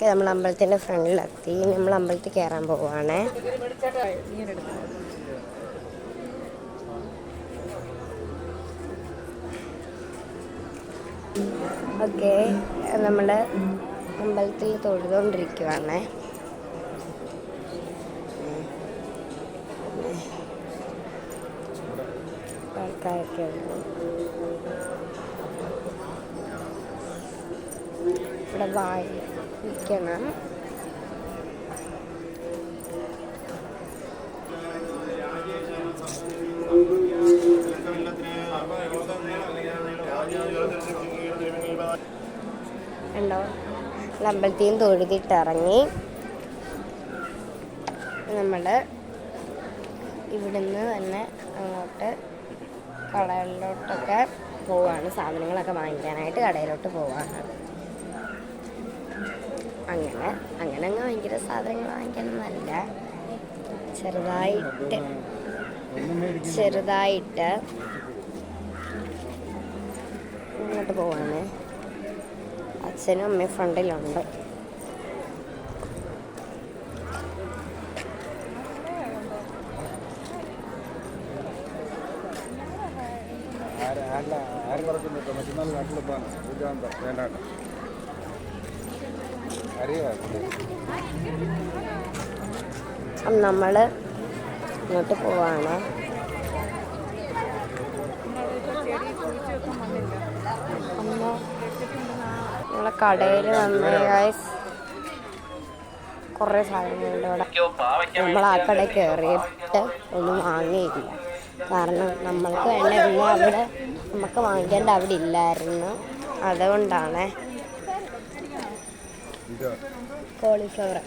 നമ്മൾ അമ്പലത്തിൻ്റെ ഫ്രണ്ടിലെത്തി. നമ്മൾ അമ്പലത്തിൽ കയറാൻ പോവുകയാണേ. ഓക്കെ, നമ്മൾ അമ്പലത്തിൽ തൊഴുതുകൊണ്ടിരിക്കുകയാണേ. ആൾക്കാരൊക്കെ ഉണ്ട്. ഇവിടെ വായിക്കണം. ഉണ്ടോ, അമ്പലത്തിൽ നിന്ന് തൊഴുതിട്ടിറങ്ങി നമ്മൾ ഇവിടുന്ന് തന്നെ അങ്ങോട്ട് കടയിലോട്ടൊക്കെ പോവാണ്. സാധനങ്ങളൊക്കെ വാങ്ങിക്കാനായിട്ട് കടയിലോട്ട് പോവാണ്. അങ്ങനെ ഭയങ്കര സാധനങ്ങൾ വാങ്ങിക്കാനൊന്നല്ല, ചെറുതായിട്ട് ഇങ്ങോട്ട് പോവാണ്. അച്ഛനും അമ്മയും ഫ്രണ്ടിലുണ്ട്. നമ്മൾ ഇങ്ങോട്ട് പോവാണ്. നമ്മളെ കടയിൽ വന്ന് കുറേ സാധനങ്ങളുണ്ട് ഇവിടെ. നമ്മൾ ആ കടയിൽ കയറിയിട്ട് ഒന്നും വാങ്ങിയില്ല, കാരണം നമ്മൾക്ക് വേണ്ടിയൊന്നും അവിടെ നമുക്ക് വാങ്ങിക്കേണ്ട അവിടെ ഇല്ലായിരുന്നു. അതുകൊണ്ടാണ്. കോളിഫ്ലവർ,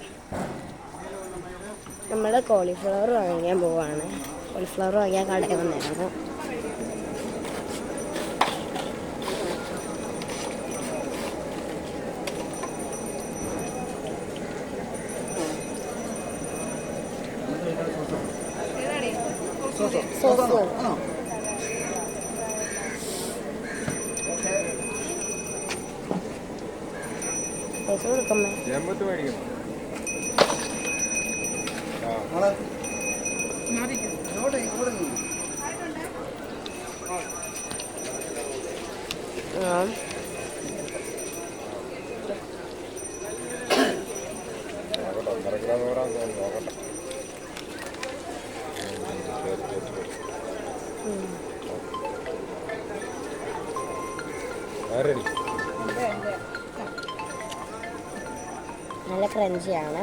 നമ്മൾ കോളിഫ്ലവർ വാങ്ങിക്കാൻ പോവാണ്. കോളിഫ്ലവർ വാങ്ങിക്കാൻ കടയിൽ വന്നിരുന്നു. പൈസ കൊടുക്കമ്മേ. നല്ല ക്രഞ്ചിയാണ്.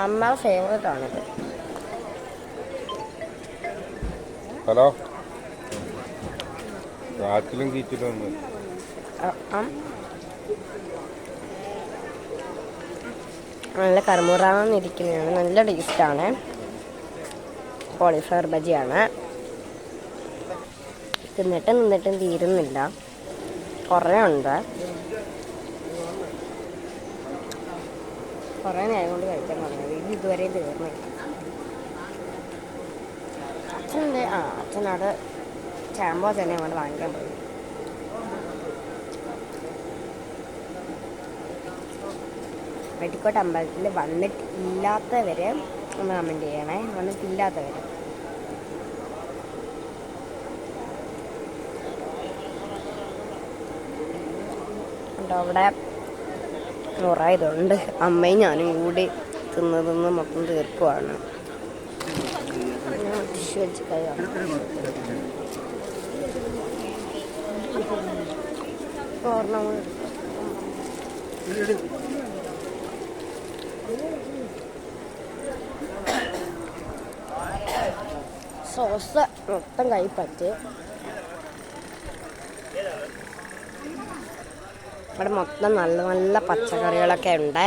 അമ്മ ഫേവറേറ്റ് ആണിത്. ഹലോ, കാറ്റിലും കീറ്റിലും നല്ല കറുമുറാന്നിരിക്കുന്നതാണ്. നല്ല ടേസ്റ്റാണ്. കോളിഫ്ലവർ ബജിയാണ്. നിന്നിട്ടും തീരുന്നില്ല, കുറേ ഉണ്ട്. കുറേ നേരം കൊണ്ട് കഴിക്കാൻ തുടങ്ങിയത്. ഇത് ഇതുവരെ തീർന്നില്ല. അച്ഛനത് ചാമ്പോ തന്നെ അങ്ങോട്ട് വാങ്ങിക്കാൻ പോയി. വെട്ടിക്കോട്ട് അമ്പലത്തിൽ വന്നിട്ടില്ലാത്തവർ ഒന്ന് കമൻറ്റ് ചെയ്യണേ. വന്നിട്ടില്ലാത്തവർ. അവിടെ കുറേ ഇതുണ്ട്. അമ്മയും ഞാനും കൂടി തിന്ന് മൊത്തം തീർക്കുവാണ്. ടിഷ്യൂ വെച്ച് കഴിയാണ്. സോസ് മൊത്തം കൈപ്പറ്റി. ഇവിടെ മൊത്തം നല്ല നല്ല പച്ചക്കറികളൊക്കെ ഉണ്ട്.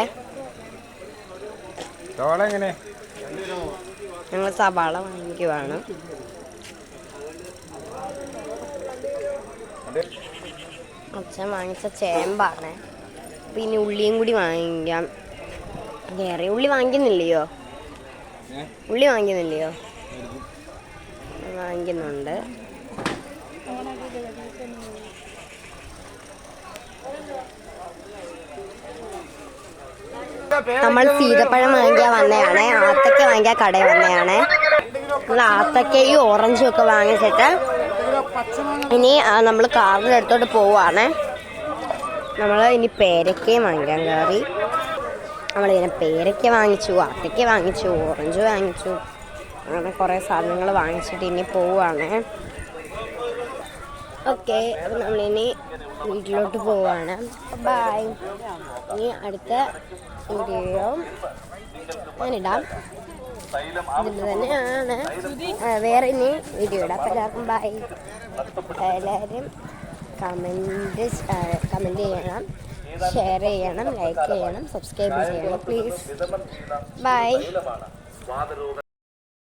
ഞങ്ങൾ സവാള വാങ്ങിക്കുവാണ്. അച്ഛൻ വാങ്ങിച്ച ചേമ്പാണ്. അപ്പം ഇനി ഉള്ളിയും കൂടി വാങ്ങിക്കാം. കയറി ഉള്ളി വാങ്ങിക്കുന്നില്ലയോ? ഉള്ളി വാങ്ങിക്കുന്നില്ലയോ? വാങ്ങിക്കുന്നുണ്ട്. നമ്മൾ സീതപ്പഴം വാങ്ങിക്കാൻ വന്നതാണ്. ആത്തക്ക വാങ്ങിക്കാൻ കടയിൽ വന്നതാണ്. നമ്മൾ ആത്തക്കയും ഓറഞ്ചും ഒക്കെ വാങ്ങിച്ചിട്ട് ഇനി നമ്മൾ കാറിൻ്റെ അടുത്തോട്ട് പോവുകയാണ്. നമ്മൾ ഇനി പേരക്കയും വാങ്ങിക്കാൻ കയറി. നമ്മളിങ്ങനെ പേരക്ക വാങ്ങിച്ചു, ആത്തക്ക വാങ്ങിച്ചു, ഓറഞ്ച് വാങ്ങിച്ചു, അങ്ങനെ കുറേ സാധനങ്ങൾ വാങ്ങിച്ചിട്ട് ഇനി പോവുകയാണ്. ഓക്കെ, അപ്പം നമ്മളിനി വീട്ടിലോട്ട് പോവുകയാണ്. ബൈ. ഇനി അടുത്ത വീഡിയോ ഞാനിടാം. ഇതിൽ തന്നെയാണ് വേറെ ഇനി വീഡിയോ ഇടാം. അപ്പം എല്ലാവർക്കും ബൈ. എല്ലാവരും കമൻറ്റ് ചെയ്യണം, ഷെയർ ചെയ്യണം, ലൈക്ക് ചെയ്യണം, സബ്സ്ക്രൈബ് ചെയ്യണം പ്ലീസ്. ബൈ.